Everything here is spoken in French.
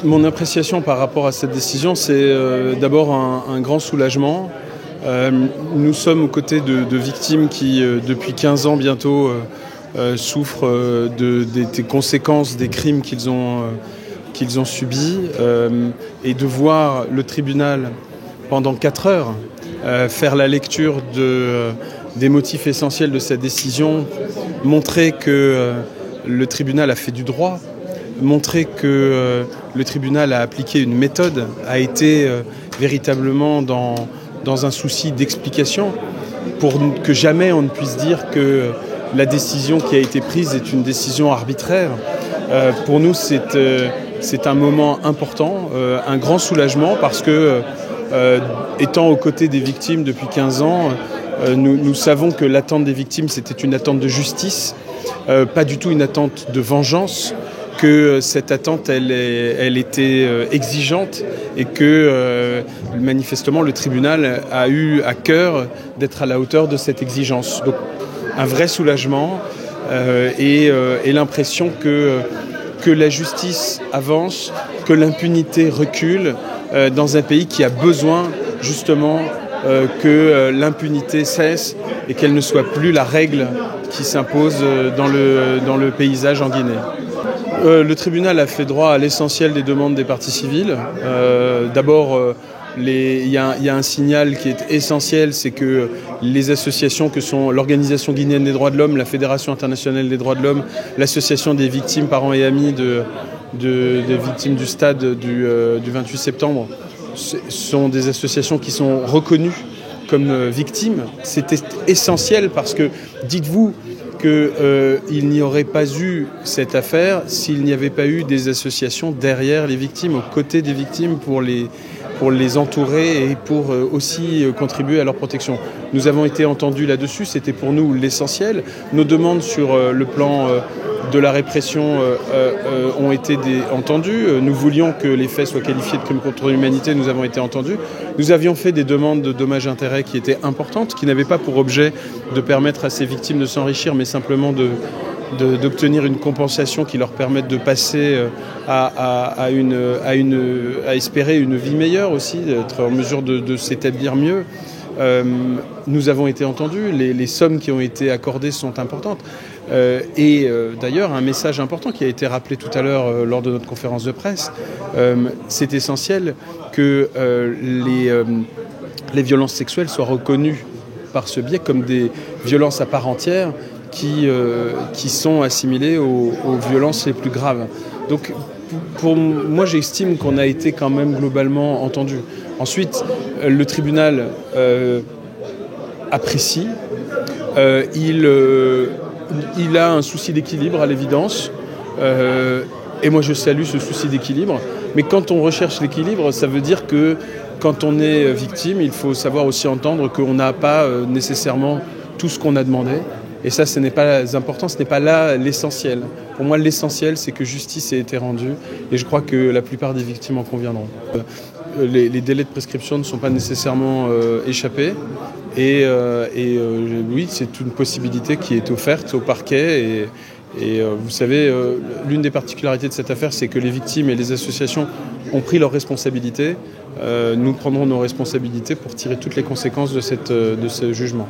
Mon appréciation par rapport à cette décision, c'est d'abord un grand soulagement. Nous sommes aux côtés de victimes qui, depuis 15 ans bientôt, souffrent des conséquences des crimes qu'ils ont subis. Et de voir le tribunal, pendant 4 heures, faire la lecture des motifs essentiels de cette décision, montrer que le tribunal a fait du droit, montrer que le tribunal a appliqué une méthode, a été véritablement dans un souci d'explication, pour que jamais on ne puisse dire que la décision qui a été prise est une décision arbitraire. Pour nous, c'est un moment important, un grand soulagement, parce que, étant aux côtés des victimes depuis 15 ans, nous savons que l'attente des victimes, c'était une attente de justice, pas du tout une attente de vengeance, que cette attente, elle était exigeante, et que manifestement le tribunal a eu à cœur d'être à la hauteur de cette exigence. Donc un vrai soulagement et l'impression que la justice avance, que l'impunité recule dans un pays qui a besoin justement que l'impunité cesse et qu'elle ne soit plus la règle qui s'impose dans le paysage en Guinée. Le tribunal a fait droit à l'essentiel des demandes des parties civiles. D'abord, il y a un signal qui est essentiel, c'est que les associations que sont l'Organisation guinéenne des droits de l'homme, la Fédération internationale des droits de l'homme, l'Association des victimes, parents et amis des victimes du stade du 28 septembre, sont des associations qui sont reconnues comme victimes. C'était essentiel parce que, dites-vous, qu'il n'y aurait pas eu cette affaire s'il n'y avait pas eu des associations derrière les victimes, aux côtés des victimes, pour les entourer et pour aussi contribuer à leur protection. Nous avons été entendus là-dessus, c'était pour nous l'essentiel. Nos demandes sur le plan de la répression ont été entendues. Nous voulions que les faits soient qualifiés de crimes contre l'humanité, nous avons été entendus. Nous avions fait des demandes de dommages-intérêts qui étaient importantes, qui n'avaient pas pour objet de permettre à ces victimes de s'enrichir, mais simplement d'obtenir une compensation qui leur permette de passer à espérer une vie meilleure aussi, d'être en mesure de s'établir mieux. Nous avons été entendus, les sommes qui ont été accordées sont importantes. D'ailleurs, un message important qui a été rappelé tout à l'heure lors de notre conférence de presse, c'est essentiel que les violences sexuelles soient reconnues par ce biais comme des violences à part entière qui sont assimilées aux violences les plus graves. Donc, pour moi, j'estime qu'on a été quand même globalement entendu. Ensuite, le tribunal apprécie. Il a un souci d'équilibre, à l'évidence. Et moi, je salue ce souci d'équilibre. Mais quand on recherche l'équilibre, ça veut dire que quand on est victime, il faut savoir aussi entendre qu'on n'a pas nécessairement tout ce qu'on a demandé. Et ça, ce n'est pas important, ce n'est pas là l'essentiel. Pour moi, l'essentiel, c'est que justice ait été rendue. Et je crois que la plupart des victimes en conviendront. Les délais de prescription ne sont pas nécessairement échappés. Oui, c'est une possibilité qui est offerte au parquet. Vous savez, l'une des particularités de cette affaire, c'est que les victimes et les associations ont pris leurs responsabilités. Nous prendrons nos responsabilités pour tirer toutes les conséquences de ce jugement.